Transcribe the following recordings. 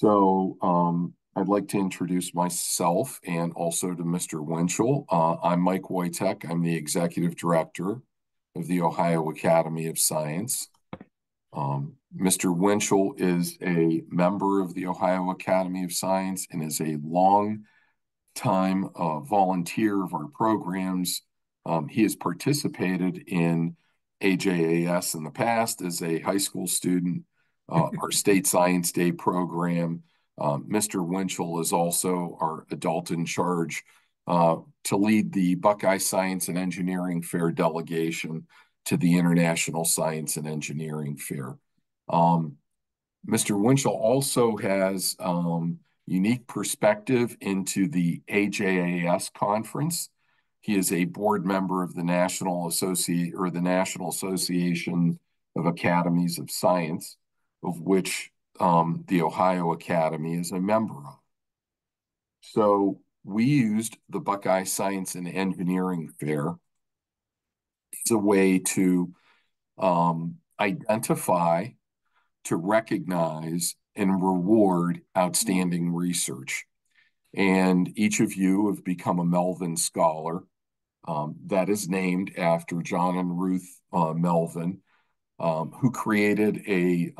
I'd like to introduce myself and also to Mr. Winchell. I'm Mike Wojtek. I'm the Executive Director of the Ohio Academy of Science. Mr. Winchell is a member of the Ohio Academy of Science and is a long time volunteer of our programs. He has participated in AJAS in the past as a high school student, our State Science Day program. Mr. Winchell is also our adult in charge to lead the Buckeye Science and Engineering Fair delegation to the International Science and Engineering Fair. Mr. Winchell also has unique perspective into the AJAS conference. He is a board member of the National Association of Academies of Science, of which the Ohio Academy is a member of. So we used the Buckeye Science and Engineering Fair as a way to identify, to recognize, and reward outstanding research. And each of you have become a Melvin Scholar. That is named after John and Ruth Melvin, who created a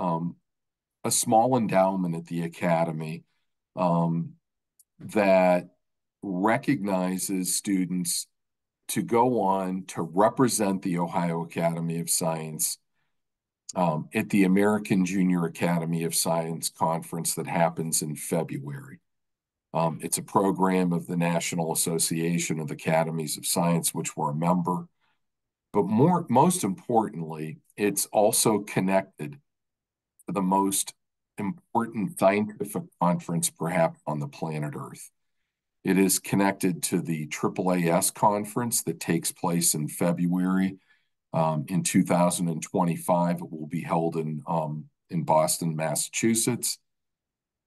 small endowment at the Academy that recognizes students to go on to represent the Ohio Academy of Science at the American Junior Academy of Science conference that happens in February. It's a program of the National Association of Academies of Science, which we're a member. But most importantly, it's also connected to the most important scientific conference perhaps on the planet Earth. It is connected to the AAAS conference that takes place in February. In 2025, it will be held in Boston, Massachusetts.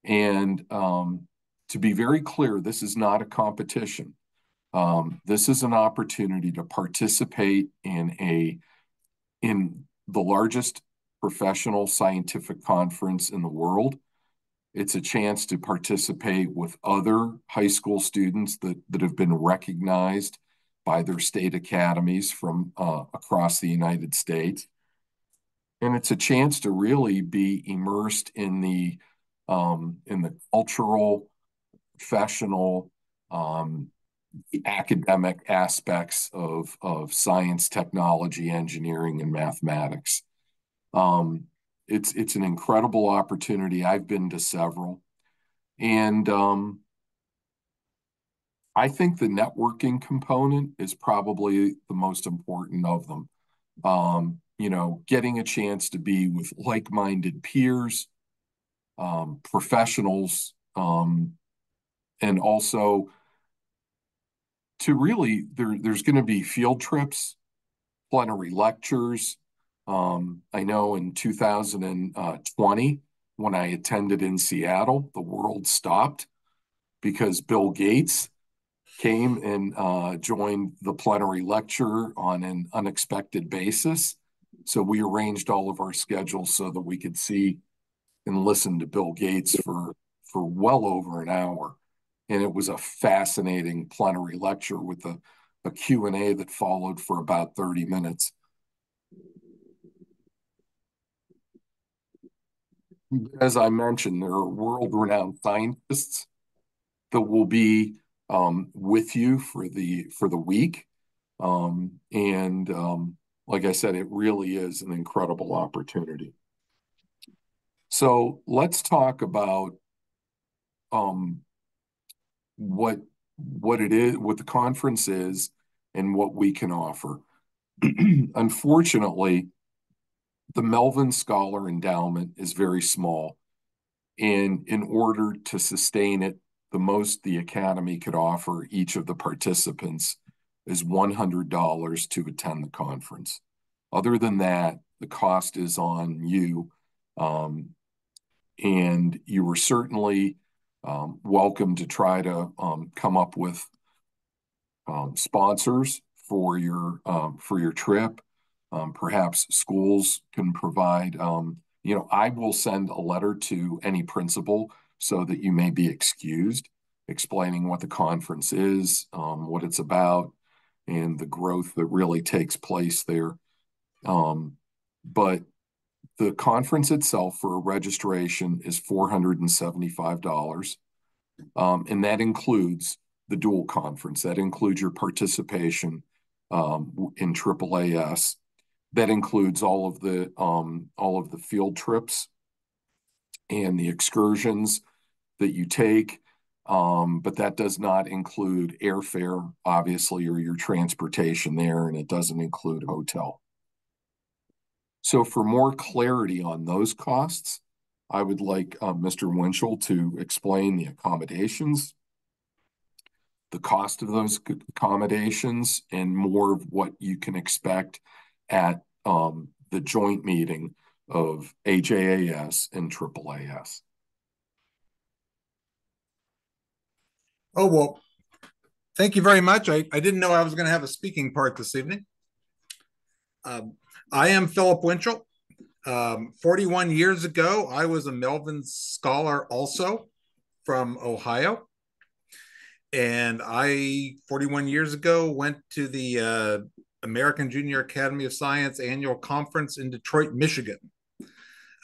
And to be very clear, this is not a competition. This is an opportunity to participate in the largest professional scientific conference in the world. It's a chance to participate with other high school students that have been recognized by their state academies from across the United States. And it's a chance to really be immersed in the cultural, professional, the academic aspects of science, technology, engineering, and mathematics. It's an incredible opportunity. I've been to several. And I think the networking component is probably the most important of them. Getting a chance to be with like-minded peers, professionals, and also to really, there's going to be field trips, plenary lectures. I know in 2020, when I attended in Seattle, the world stopped because Bill Gates came and joined the plenary lecture on an unexpected basis. So we arranged all of our schedules so that we could see and listen to Bill Gates for well over an hour. And it was a fascinating plenary lecture with a Q&A that followed for about 30 minutes. As I mentioned, there are world-renowned scientists that will be with you for the week. Like I said, it really is an incredible opportunity. So let's talk about what it is, what the conference is, and what we can offer. Unfortunately, the Melvin Scholar Endowment is very small, and in order to sustain it, the most the Academy could offer each of the participants is $100 to attend the conference. Other than that, the cost is on you, and you were certainly welcome to try to come up with sponsors for your trip. Perhaps schools can provide. I will send a letter to any principal so that you may be excused, explaining what the conference is, what it's about, and the growth that really takes place there. But the conference itself for registration is $475. And that includes the dual conference. That includes your participation in AAAS. That includes all of the field trips and the excursions that you take. But that does not include airfare, obviously, or your transportation there, and it doesn't include hotel. So for more clarity on those costs, I would like Mr. Winchell to explain the accommodations, the cost of those accommodations, and more of what you can expect at the joint meeting of AJAS and AAAS. Oh, well, thank you very much. I didn't know I was going to have a speaking part this evening. I am Philip Winchell. 41 years ago, I was a Melvin Scholar also from Ohio. And 41 years ago, went to the American Junior Academy of Science annual conference in Detroit, Michigan.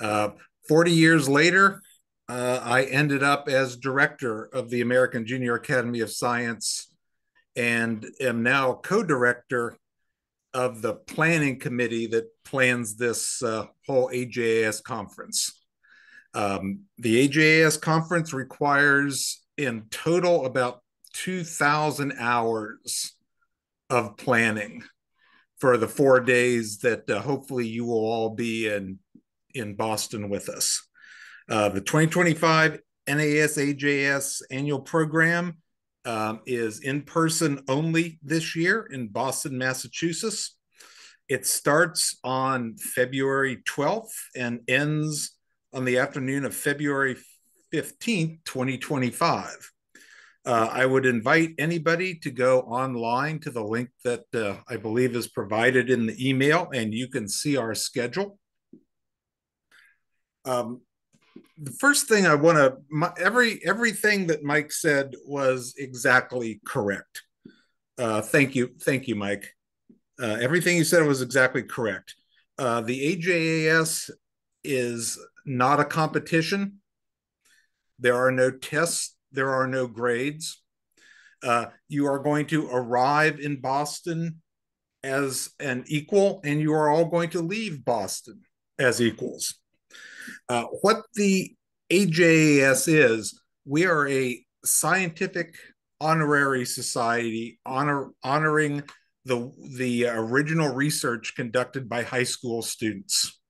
40 years later, I ended up as director of the American Junior Academy of Science and am now co-director of the planning committee that plans this whole AJAS conference. The AJAS conference requires in total about 2,000 hours of planning for the 4 days that hopefully you will all be in Boston with us. The 2025 NAS AJS annual program is in person only this year in Boston, Massachusetts. It starts on February 12th and ends on the afternoon of February 15th, 2025. I would invite anybody to go online to the link that I believe is provided in the email, and you can see our schedule. The first thing I want to, everything that Mike said was exactly correct. Thank you, Mike. Everything you said was exactly correct. The AJAS is not a competition. There are no tests. There are no grades. You are going to arrive in Boston as an equal, and you are all going to leave Boston as equals. What the AJAS is, we are a scientific honorary society honoring the original research conducted by high school students.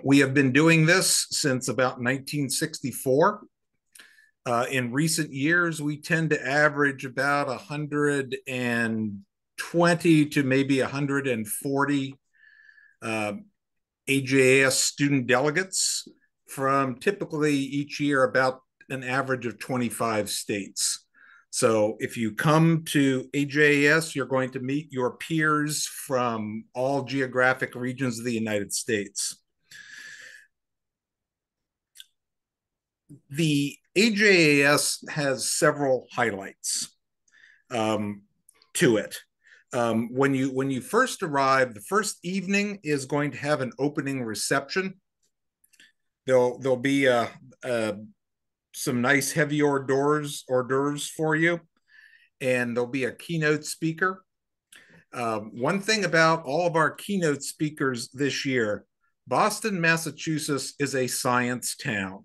We have been doing this since about 1964. In recent years, we tend to average about 120 to maybe 140 AJAS student delegates from typically each year about an average of 25 states. So if you come to AJAS, you're going to meet your peers from all geographic regions of the United States. The AJAS has several highlights to it. When you first arrive, the first evening is going to have an opening reception. There'll be some nice heavy hors d'oeuvres for you, and there'll be a keynote speaker. One thing about all of our keynote speakers this year, Boston, Massachusetts is a science town.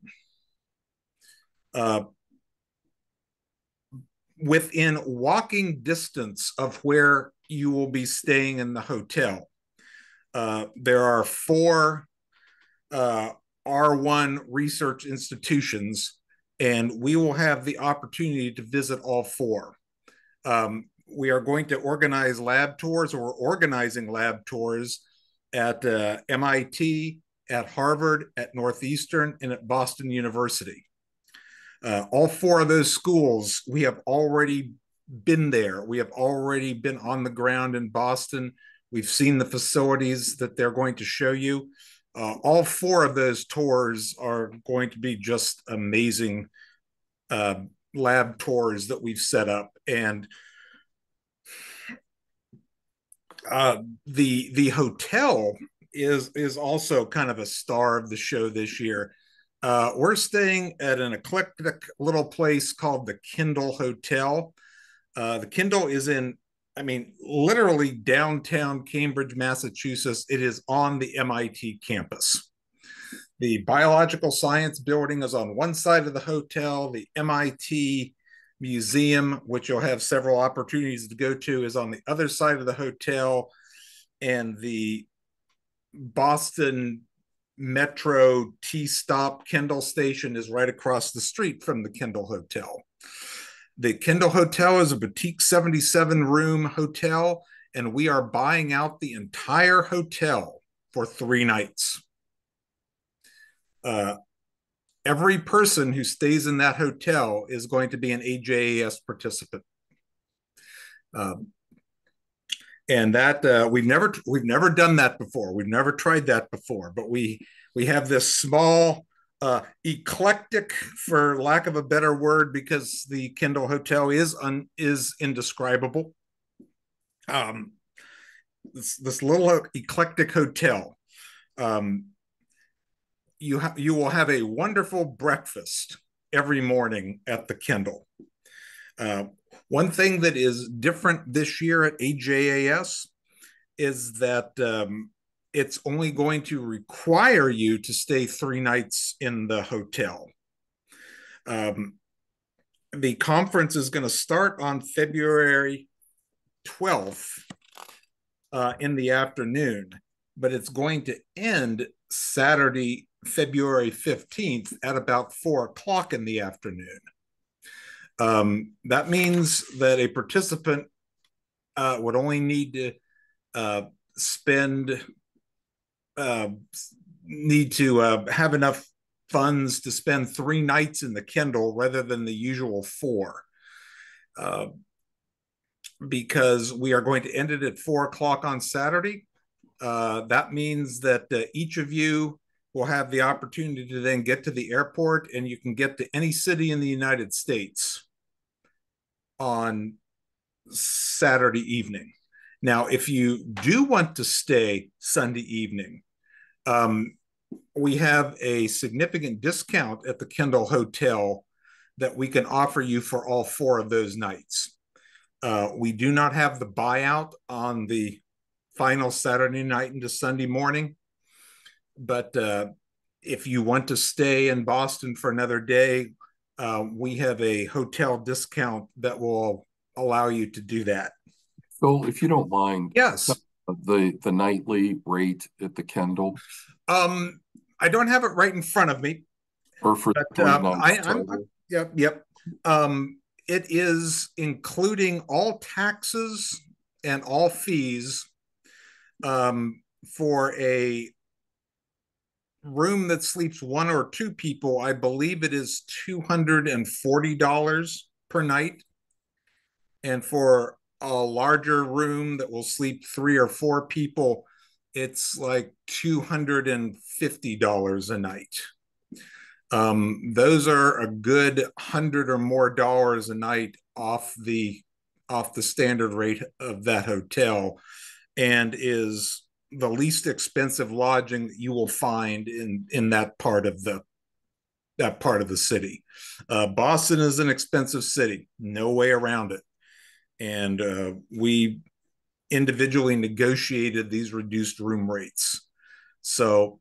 Within walking distance of where you will be staying in the hotel, there are 4 R1 research institutions, and we will have the opportunity to visit all 4. We are going to organize lab tours, or we're organizing lab tours at MIT, at Harvard, at Northeastern, and at Boston University. All 4 of those schools, we have already been there. We have already been on the ground in Boston. We've seen the facilities that they're going to show you. All four of those tours are going to be just amazing uh, lab tours that we've set up, and the hotel is also kind of a star of the show this year. We're staying at an eclectic little place called the Kindle Hotel. The Kindle is in, I mean, literally downtown Cambridge, Massachusetts. It is on the MIT campus. The biological science building is on one side of the hotel. The MIT museum, which you'll have several opportunities to go to, is on the other side of the hotel. And the Boston Metro T-Stop Kendall Station is right across the street from the Kendall Hotel. The Kendall Hotel is a boutique 77-room hotel, and we are buying out the entire hotel for 3 nights. Every person who stays in that hotel is going to be an AJAS participant. And that we've never done that before. We've never tried that before, but we have this small eclectic, for lack of a better word, because the Kendall Hotel is indescribable. This little eclectic hotel. You will have a wonderful breakfast every morning at the Kendall. One thing that is different this year at AJAS is that it's only going to require you to stay 3 nights in the hotel. The conference is going to start on February 12th in the afternoon, but it's going to end Saturday, February 15th at about 4 o'clock in the afternoon. That means that a participant would only need to have enough funds to spend 3 nights in the Kendall rather than the usual 4. Because we are going to end it at 4 o'clock on Saturday. That means that each of you will have the opportunity to then get to the airport, and you can get to any city in the United States on Saturday evening. Now, if you do want to stay Sunday evening, we have a significant discount at the Kendall Hotel that we can offer you for all 4 of those nights. We do not have the buyout on the final Saturday night into Sunday morning, but if you want to stay in Boston for another day, we have a hotel discount that will allow you to do that. Phil, if you don't mind, Yes. the nightly rate at the Kendall, I don't have it right in front of me, or for but 3 nights total? yep. It is including all taxes and all fees for a room that sleeps 1 or 2 people. I believe it is $240 per night. And for a larger room that will sleep 3 or 4 people, it's like $250 a night. Those are a good $100 or more a night off the standard rate of that hotel, and is the least expensive lodging that you will find in that part of the city. Boston is an expensive city, no way around it, and we individually negotiated these reduced room rates. So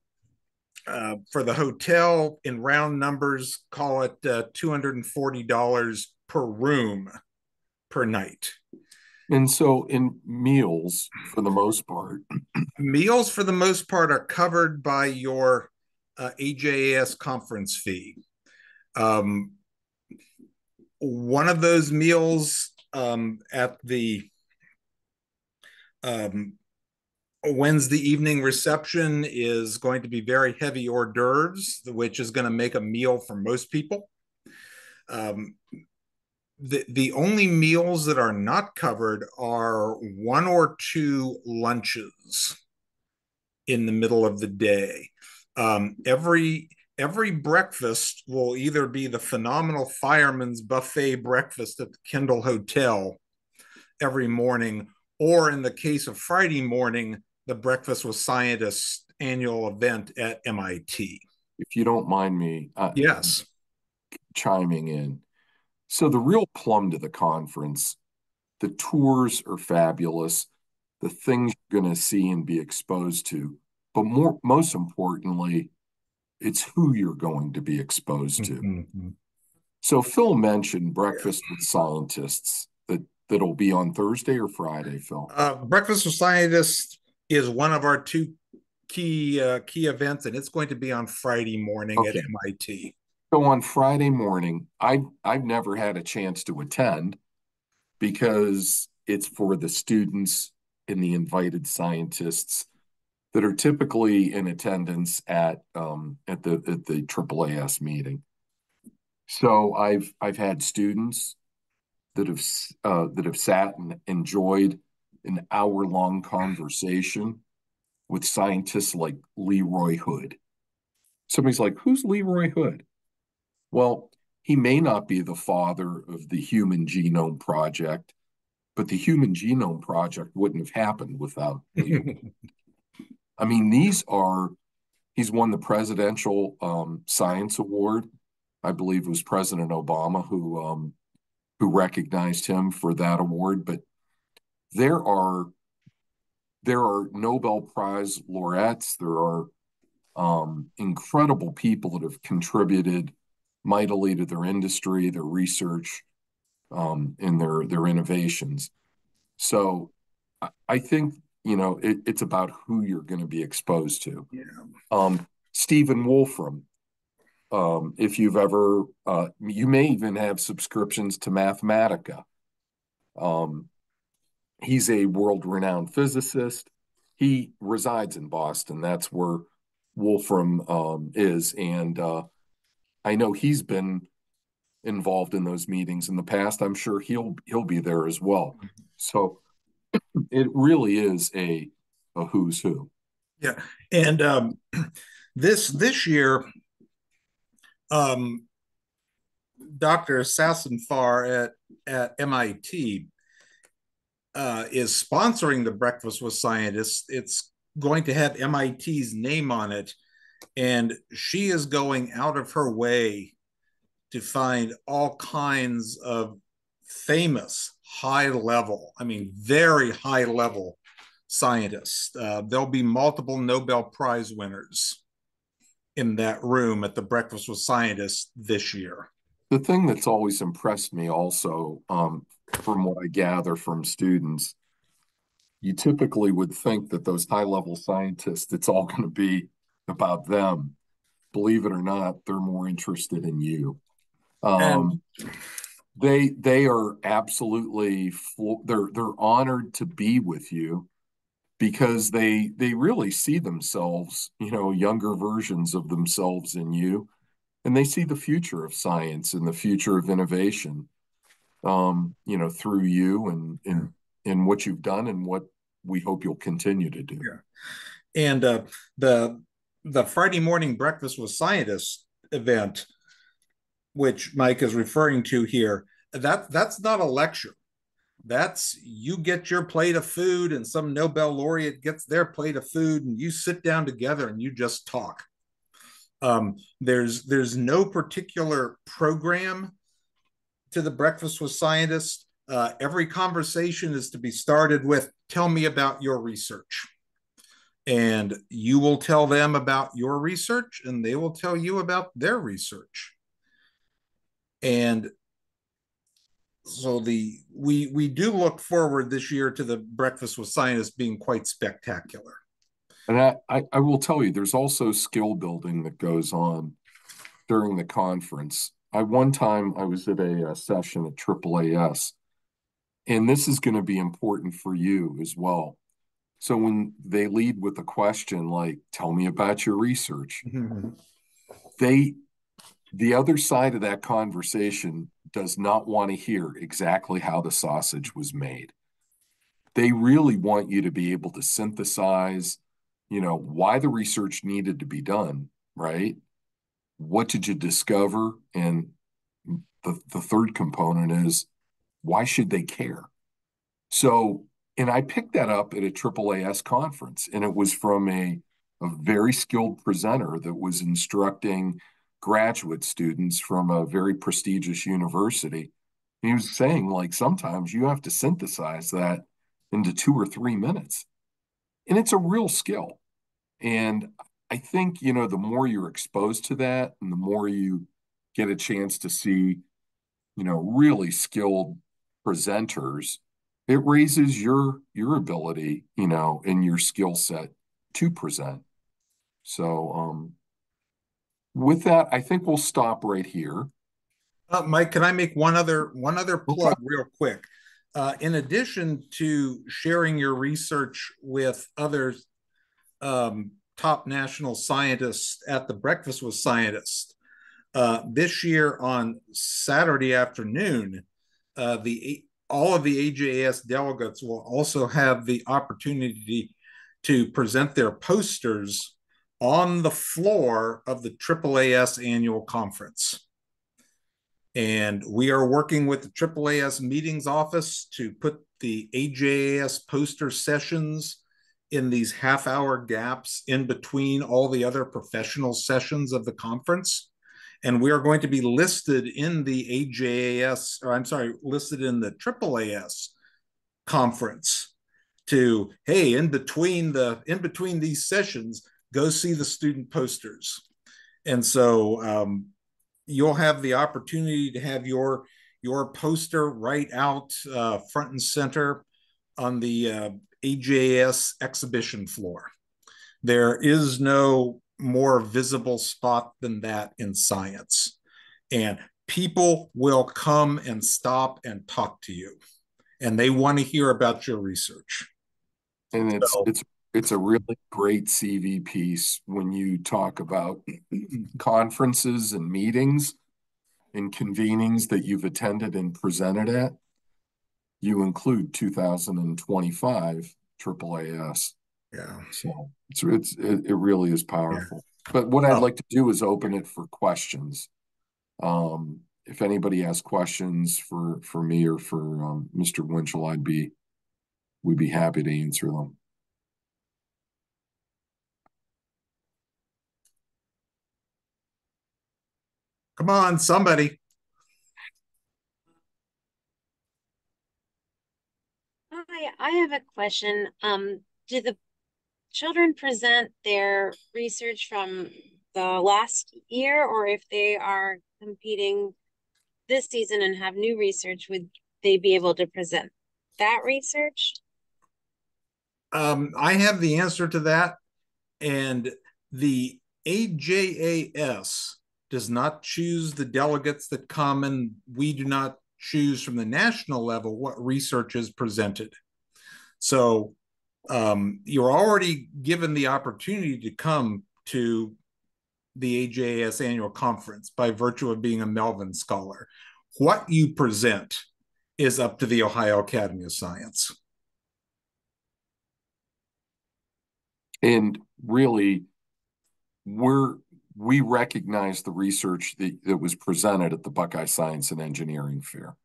for the hotel, in round numbers, call it $240 per room per night. And so in meals, for the most part, Meals, for the most part, are covered by your AJAS conference fee. One of those meals at the Wednesday evening reception is going to be very heavy hors d'oeuvres, which is going to make a meal for most people. The only meals that are not covered are 1 or 2 lunches in the middle of the day. Every breakfast will either be the phenomenal fireman's buffet breakfast at the Kendall Hotel every morning, or in the case of Friday morning, the Breakfast with Scientists annual event at MIT. If you don't mind me Yes. chiming in. So the real plum to the conference, the tours are fabulous, the things you're going to see and be exposed to, but most importantly, it's who you're going to be exposed to. Mm-hmm. So Phil mentioned Breakfast with Scientists that'll be on Thursday or Friday, Phil. Breakfast with Scientists is one of our two key events, and it's going to be on Friday morning at Okay. MIT. So on Friday morning, I've never had a chance to attend because it's for the students and the invited scientists that are typically in attendance at the AAAS meeting. So I've had students that have sat and enjoyed an hour-long conversation with scientists like Leroy Hood. Somebody's like, "Who's Leroy Hood?" Well, he may not be the father of the Human Genome Project, but the Human Genome Project wouldn't have happened without Leroy. I mean, he's won the Presidential Science Award. I believe it was President Obama who recognized him for that award. But there are there are Nobel Prize laureates. There are incredible people that have contributed mightily to their industry, their research, and their innovations. So I think it's about who you're going to be exposed to. Yeah. Stephen Wolfram, if you've ever, you may even have subscriptions to Mathematica. Um, he's a world-renowned physicist. He resides in Boston. That's where Wolfram is, and I know he's been involved in those meetings in the past. I'm sure he'll be there as well. So it really is a who's who. Yeah, and this year, um, Dr. Sassenfar at MIT is sponsoring the Breakfast with Scientists. It's going to have MIT's name on it, and she is going out of her way to find all kinds of famous, high level, I mean, very high level scientists. There'll be multiple Nobel Prize winners in that room at the Breakfast with Scientists this year. The thing that's always impressed me also, from what I gather from students, you typically would think that those high level scientists, it's all going to be about them. Believe it or not, they're more interested in you. And Um, they are absolutely they're honored to be with you because they really see themselves, younger versions of themselves in you, and they see the future of science and the future of innovation, through you and what you've done and what we hope you'll continue to do. yeah. And the the Friday morning Breakfast with Scientists event, which Mike is referring to here, that's not a lecture. That's you get your plate of food and some Nobel laureate gets their plate of food and you sit down together and you just talk. There's no particular program to the Breakfast with Scientists. Every conversation is to be started with, tell me about your research. And you will tell them about your research and they will tell you about their research. And so we do look forward this year to the Breakfast with Scientists being quite spectacular. And I will tell you, there's also skill building that goes on during the conference. One time I was at a session at AAAS, and this is going to be important for you as well. So when they lead with a question like, "Tell me about your research," they the other side of that conversation does not want to hear exactly how the sausage was made. They really want you to be able to synthesize why the research needed to be done, right? What did you discover? And the third component is why should they care? So, and I picked that up at a AAAS conference, and it was from a very skilled presenter that was instructing graduate students from a very prestigious university. He was saying, like, sometimes you have to synthesize that into 2 or 3 minutes, and it's a real skill. And I think, the more you're exposed to that and the more you get a chance to see, really skilled presenters, it raises your ability, and your skill set to present. So with that, I think we'll stop right here. Mike, can I make one other Okay. plug real quick? In addition to sharing your research with other top national scientists at the Breakfast with Scientists, this year on Saturday afternoon, the all of the AJAS delegates will also have the opportunity to present their posters on the floor of the AAAS annual conference. And we are working with the AAAS meetings office to put the AJAS poster sessions in these half-hour gaps in between all the other professional sessions of the conference. And we are going to be listed in the AJAS, or I'm sorry, listed in the AAAS conference to, hey, in between these sessions, go see the student posters. And so you'll have the opportunity to have your poster right out front and center on the AJS exhibition floor. There is no more visible spot than that in science. And people will come and stop and talk to you, and they want to hear about your research. And it's So, it's it's a really great CV piece when you talk about conferences and meetings and convenings that you've attended and presented at. You include 2025 AAAS. yeah, So it really is yeah. powerful. But what I'd Oh, like to do is open it for questions. If anybody has questions for me or for Mr. Winchell, we'd be happy to answer them. come on, somebody. Hi, I have a question. Do the children present their research from the last year, or if they are competing this season and have new research, would they be able to present that research? I have the answer to that. And the AJAS does not choose the delegates that come, and we do not choose from the national level what research is presented. So you're already given the opportunity to come to the AJAS annual conference by virtue of being a Melvin scholar. What you present is up to the Ohio Academy of Science. And really, we recognize the research that was presented at the Buckeye Science and Engineering Fair.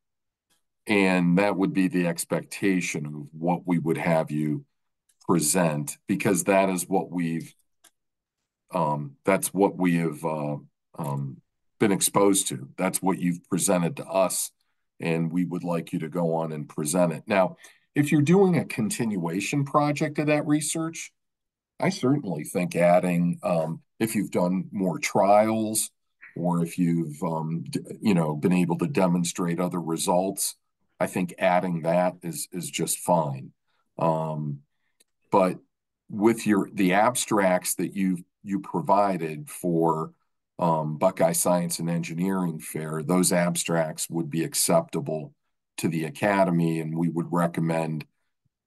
And that would be the expectation of what we would have you present, because that's what we have been exposed to. That's what you've presented to us, and we would like you to go on and present it. Now, if you're doing a continuation project of that research, I certainly think adding, if you've done more trials or if you've, been able to demonstrate other results, I think adding that is just fine. But with the abstracts that you provided for Buckeye Science and Engineering Fair, those abstracts would be acceptable to the Academy, and we would recommend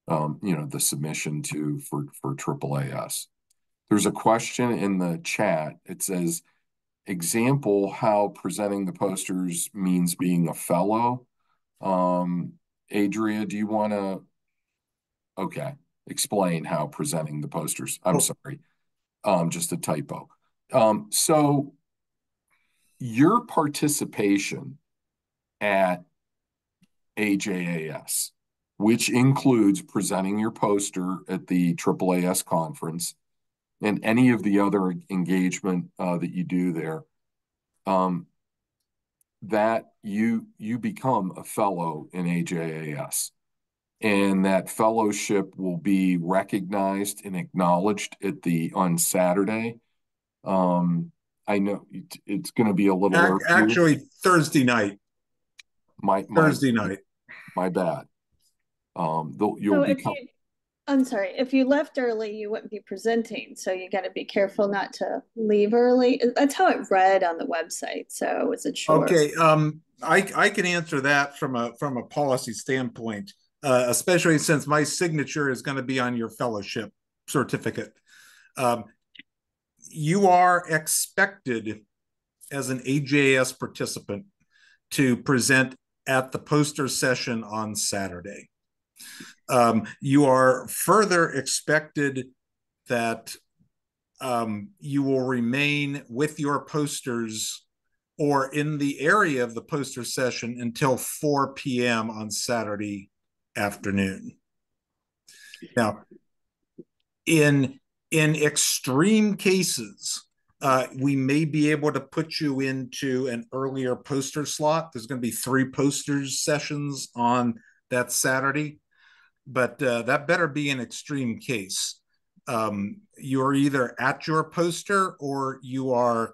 the submission for AAAS. There's a question in the chat. It says, example how presenting the posters means being a fellow. Adria, do you want to? Okay. explain how presenting the posters. I'm Oh, sorry, just a typo. So your participation at AJAS, which includes presenting your poster at the AAAS conference and any of the other engagement that you do there, um, that you become a fellow in AJAS. And that fellowship will be recognized and acknowledged on Saturday. I know it's going to be a little earlier. actually, Thursday night. My Thursday night. my bad. You'll So become. I'm sorry, if you left early, you wouldn't be presenting. So you got to be careful not to leave early. That's how it read on the website. So I wasn't sure. Okay. I can answer that from a policy standpoint, especially since my signature is going to be on your fellowship certificate. Um, you are expected as an AJS participant to present at the poster session on Saturday. You are further expected that you will remain with your posters or in the area of the poster session until 4 p.m. on Saturday afternoon. Now, in extreme cases, we may be able to put you into an earlier poster slot. There's going to be 3 posters sessions on that Saturday, but that better be an extreme case. You're either at your poster or you are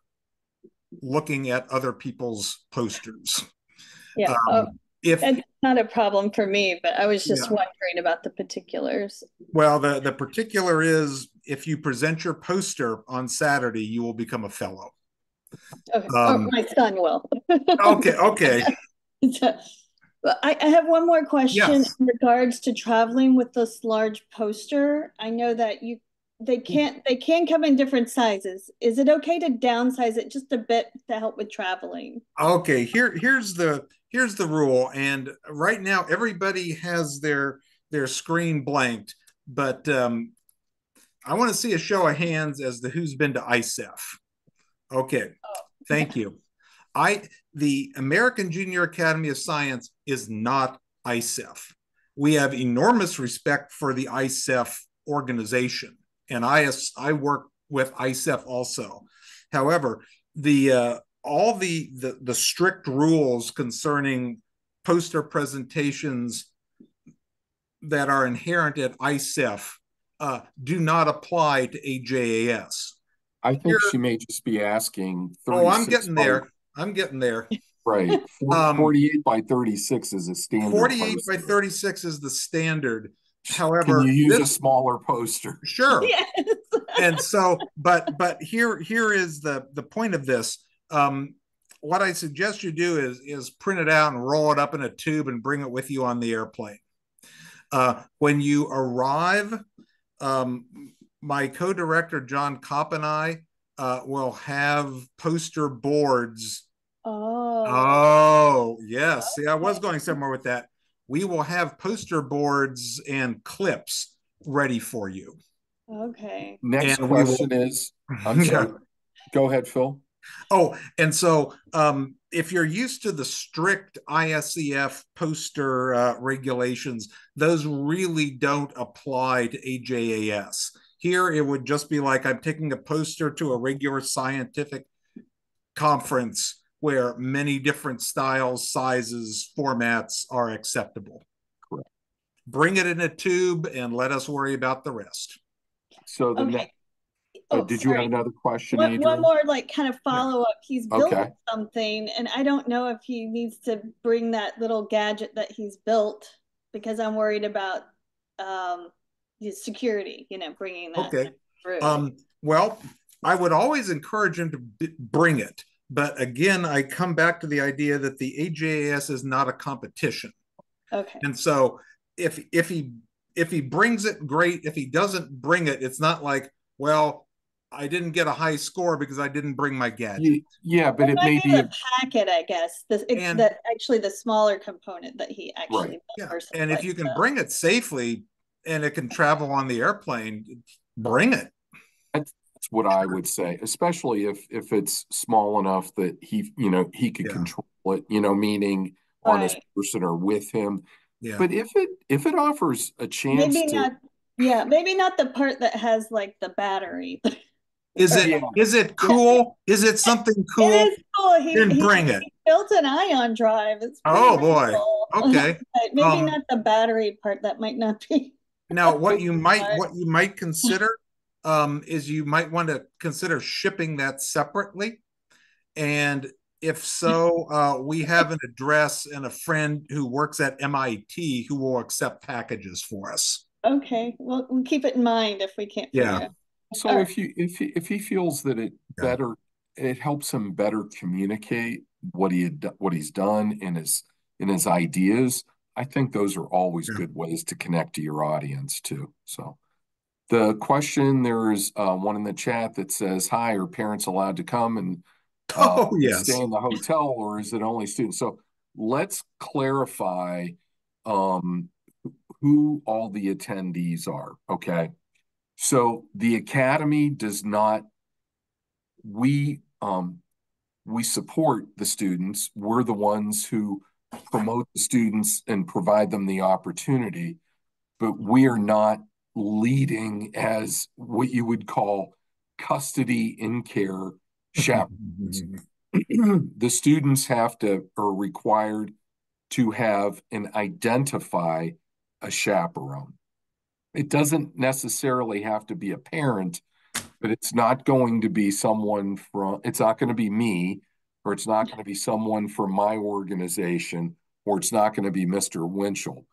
looking at other people's posters. Yeah. If it's not a problem for me, but I was just wondering about the particulars. Well, the particular is if you present your poster on Saturday, you will become a fellow. Okay. My son will. Okay. So, I have one more question Yes. in regards to traveling with this large poster. I know that they can come in different sizes. Is it okay to downsize it just a bit to help with traveling? Okay, here's the rule, and right now everybody has their screen blanked, but I want to see a show of hands as to who's been to ICEF. Okay, thank you. The American Junior Academy of Science is not ICEF. We have enormous respect for the ICEF organization, and I work with ICEF also. However, all the strict rules concerning poster presentations that are inherent at ICEF do not apply to AJAS. I think she may just be asking. I'm getting there. Right. 48 by 36 is a standard. 48 by 36 is the standard. However, can you use a smaller poster? Sure. Yes. And so, but here is the point of this. What I suggest you do is print it out and roll it up in a tube and bring it with you on the airplane. When you arrive, my co-director John Kopp and I will have poster boards. Oh, yes. Okay. See, I was going somewhere with that. We will have poster boards and clips ready for you. Okay. Next question is, I'm sorry. Go ahead, Phil. Oh, and so if you're used to the strict ISCF poster regulations, those really don't apply to AJAS. Here, it would just be like I'm taking a poster to a regular scientific conference where many different styles, sizes, formats are acceptable. Correct. Bring it in a tube and let us worry about the rest. So the next. Did you have another question, Adrian? One more kind of follow up. He's built something, and I don't know if he needs to bring that little gadget that he's built because I'm worried about his security, bringing that through. Well, I would always encourage him to bring it. But again, I come back to the idea that the AJAS is not a competition. Okay. And so if he brings it, great. If he doesn't bring it, it's not like, well, I didn't get a high score because I didn't bring my gadget. Yeah, but it may be a packet, I guess. Actually the smaller component that he actually and if you can bring it safely, and it can travel on the airplane, bring it. That's what I would say, especially if it's small enough that he could Yeah. control it, meaning on his Right. person or with him. Yeah. But if it offers a chance Maybe to, not. Yeah, maybe not the part that has like the battery. Is Or, it yeah, is it yeah, cool? Is it something it cool? is cool. He, Then he bring it. he built an ion drive. It's Oh pretty boy. cool. Okay. But maybe Um, not the battery part. That might not be now but what you might consider is you might want to consider shipping that separately. And if so, we have an address and a friend who works at MIT who will accept packages for us. okay. Well, we'll keep it in mind if we can't figure Yeah. it out. All so right. if he feels that Yeah. it helps him better communicate what he's done in his ideas, I think those are always Yeah. good ways to connect to your audience too. So the question, there's one in the chat that says, "Hi, are parents allowed to come and Oh stay yes. in the hotel, or is it only students?" So let's clarify um, who all the attendees are. Okay. So the academy does not, we we support the students. We're the ones who promote the students and provide them the opportunity, but we are not leading as what you would call custody in care chaperones. The students are required to have and identify a chaperone. It doesn't necessarily have to be a parent, but it's not going to be it's not going to be me, or it's not going to be someone from my organization, or it's not going to be Mr. Winchell.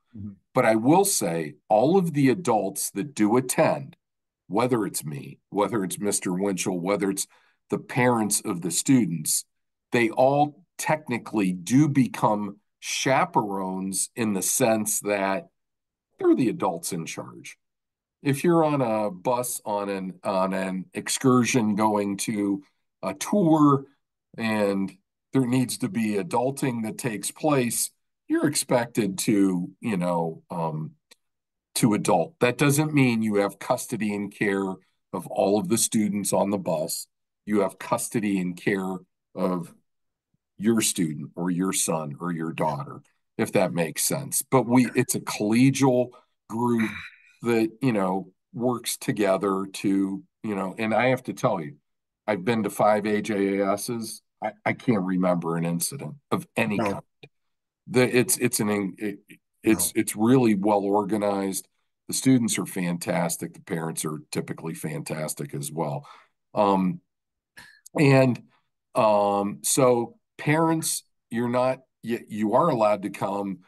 But I will say all of the adults that do attend, whether it's me, whether it's Mr. Winchell, whether it's the parents of the students, they all technically do become chaperones in the sense that they're the adults in charge. If you're on a bus on an excursion going to a tour and there needs to be adulting that takes place, you're expected to adult. That doesn't mean you have custody and care of all of the students on the bus. You have custody and care of your student or your son or your daughter, if that makes sense. But it's a collegial group that, works together and I have to tell you, I've been to 5 AJASs. I can't remember an incident of any kind. No, The, it's an it, no. it's really well organized. The students are fantastic. The parents are typically fantastic as well. Um, and so parents, you are allowed to come.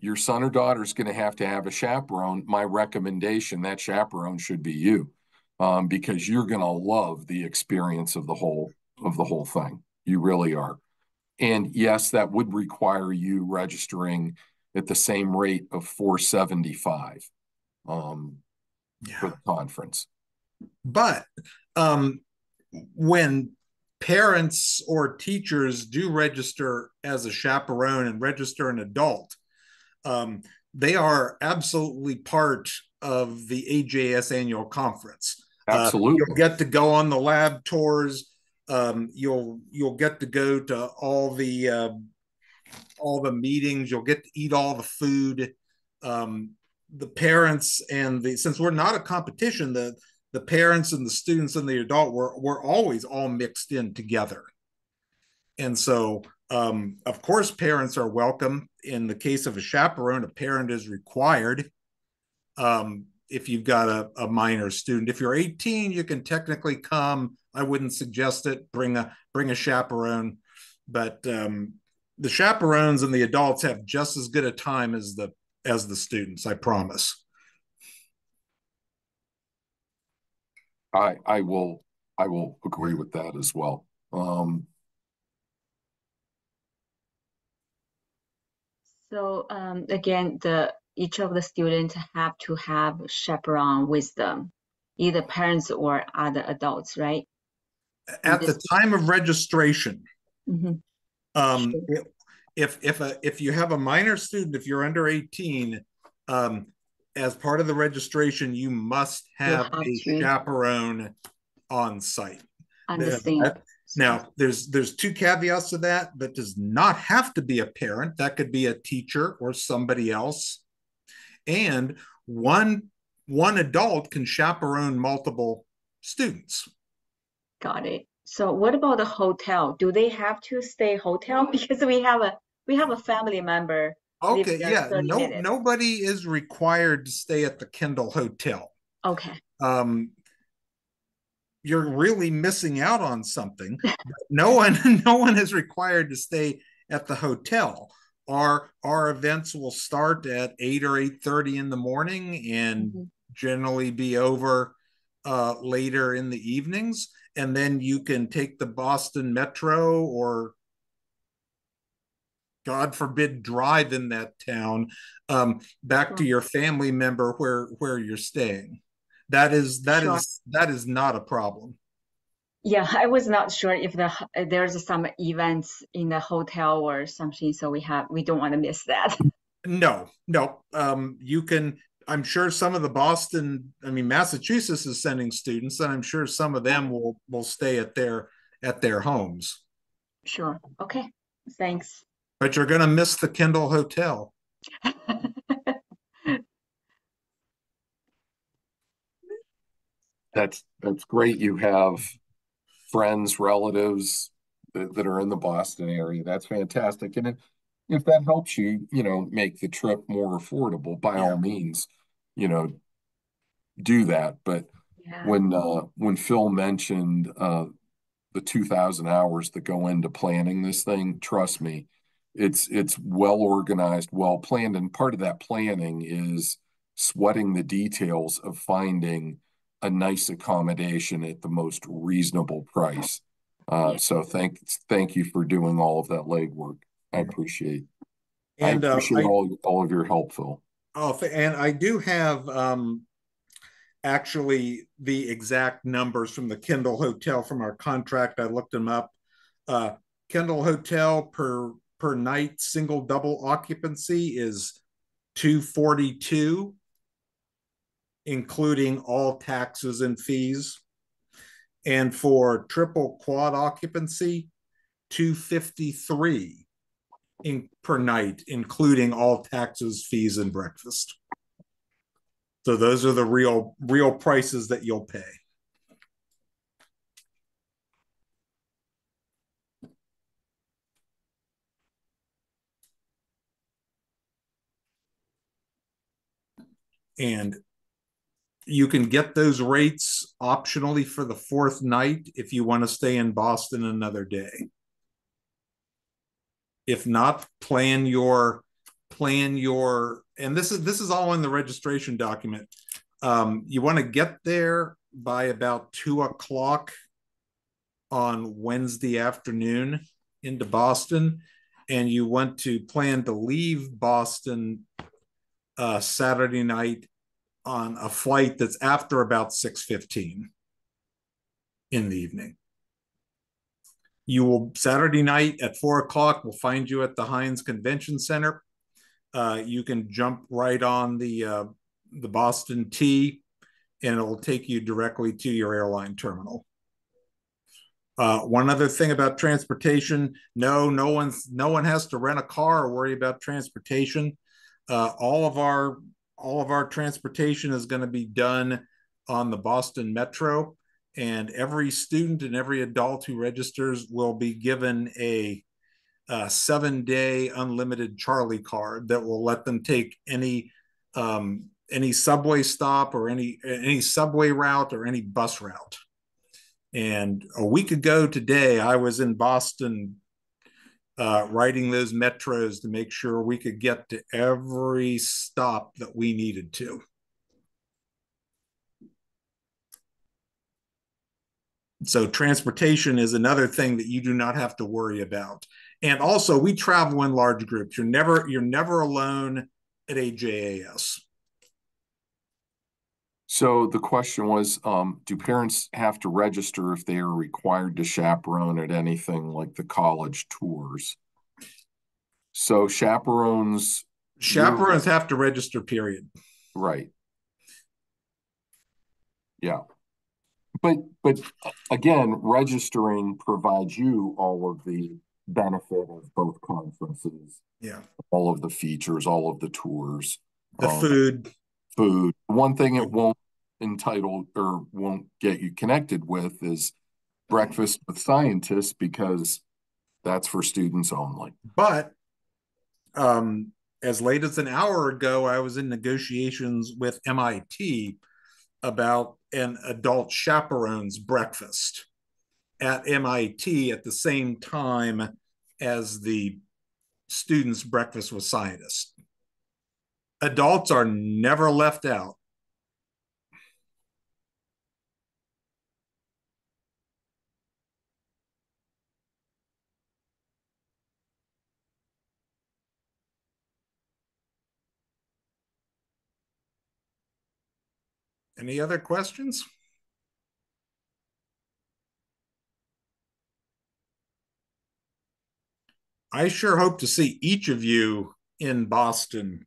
Your son or daughter is going to have a chaperone. My recommendation, that chaperone should be you, because you're going to love the experience of the whole thing. You really are. And yes, that would require you registering at the same rate of 475 for Yeah. the conference. But um, when parents or teachers do register as a chaperone and register an adult, um, they are absolutely part of the AJS annual conference. You'll Absolutely. get to go on the lab tours. You'll get to go to all the meetings. You'll get to eat all the food. The parents and since we're not a competition, the parents and the students and the adult were always all mixed in together. And so, of course, parents are welcome. In the case of a chaperone, a parent is required. If you've got a minor student, if you're 18, you can technically come. I wouldn't suggest it. Bring a chaperone, but the chaperones and the adults have just as good a time as the students. I promise. I will agree Yeah. with that as well. So again, the each of the students have to have chaperone with them, either parents or other adults, right? In At this the time of registration, Mhm. um, Sure. if you have a minor student, if you're under 18, um, as part of the registration, you must You have have a to chaperone on site. understand. Now, there's two caveats to that. That does not have to be a parent. That could be a teacher or somebody else. And one adult can chaperone multiple students. Got it. So what about the hotel? Do they have to stay hotel? Because we have a family member live Okay, there yeah. 30 No, minutes. nobody is required to stay at the Kendall Hotel. Okay. You're really missing out on something. No one, no one is required to stay at the hotel. Our events will start at 8 or 8:30 in the morning and generally be over later in the evenings. And then you can take the Boston Metro or, God forbid, drive in that town back to Sure. your family member where you're staying. Sure. That is not a problem. Yeah, I was not sure if there's some events in the hotel or something, so we don't want to miss that. No, no. You can. I'm sure some of the Boston. I mean, Massachusetts is sending students, and I'm sure some of them will stay at their homes. Sure. Okay. Thanks. But you're going to miss the Kendall Hotel. That's great. You have friends, relatives that are in the Boston area. That's fantastic. And if that helps you, make the trip more affordable, by Yeah. all means, you know, do that. But Yeah. when Phil mentioned the 2,000 hours that go into planning this thing, trust me, it's well organized, well planned, and part of that planning is sweating the details of finding a nice accommodation at the most reasonable price. Yeah. So thank you for doing all of that legwork. I appreciate I And appreciate all of your help, Phil. and I do have actually the exact numbers from the Kendall Hotel from our contract. I looked them up. Uh, Kendall Hotel per night single double occupancy is 242, including all taxes and fees. And for triple quad occupancy, 253 per night, including all taxes, fees, and breakfast. So those are the real prices that you'll pay. And you can get those rates optionally for the fourth night if you want to stay in Boston another day. If not, plan your, and this is all in the registration document. You want to get there by about 2 o'clock on Wednesday afternoon into Boston, and you want to plan to leave Boston Saturday night on a flight that's after about 6:15 in the evening. You will, Saturday night at 4 o'clock, we'll find you at the Heinz Convention Center. You can jump right on the Boston T, and it will take you directly to your airline terminal. One other thing about transportation: no one has to rent a car or worry about transportation. All of our transportation is going to be done on the Boston Metro, and every student and every adult who registers will be given a 7-day unlimited Charlie card that will let them take any subway stop or any subway route or any bus route. And a week ago today, I was in Boston riding those metros to make sure we could get to every stop that we needed to. So transportation is another thing that you do not have to worry about. And also, we travel in large groups. You're never alone at AJAS. So the question was, do parents have to register if they are required to chaperone at anything like the college tours? So chaperones Chaperones have to register, period. Right. Yeah. But again, registering provides you all of the benefit of both conferences, Yeah. all of the features, all of the tours, The food. food. One thing it won't entitle or won't get you connected with is breakfast with scientists, because that's for students only. But as late as an hour ago, I was in negotiations with MIT about an adult chaperones breakfast at MIT at the same time as the students' breakfast with scientists. Adults are never left out. Any other questions? I sure hope to see each of you in Boston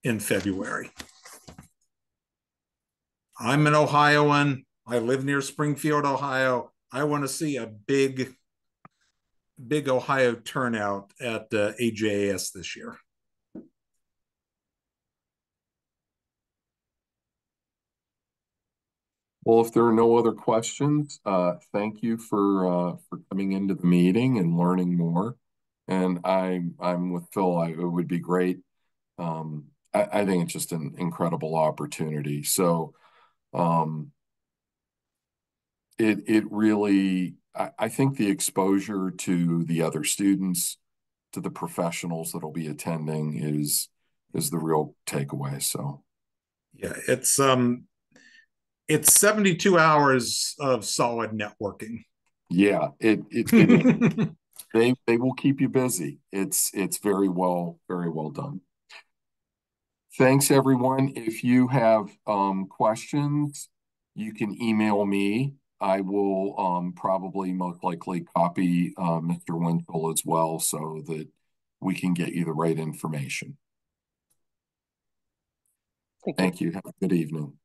in February. I'm an Ohioan. I live near Springfield, Ohio. I want to see a big Ohio turnout at AJAS this year. Well, if there are no other questions, thank you for coming into the meeting and learning more. And I'm with Phil. It would be great. I think it's just an incredible opportunity. So it really, I think the exposure to the other students, to the professionals that'll be attending is the real takeaway. So yeah, it's 72 hours of solid networking. yeah, they will keep you busy. It's very well done. Thanks, everyone. If you have questions, you can email me. I will probably most likely copy Mr. Winchell as well, so that we can get you the right information. Thank you. Thank you. Have a good evening.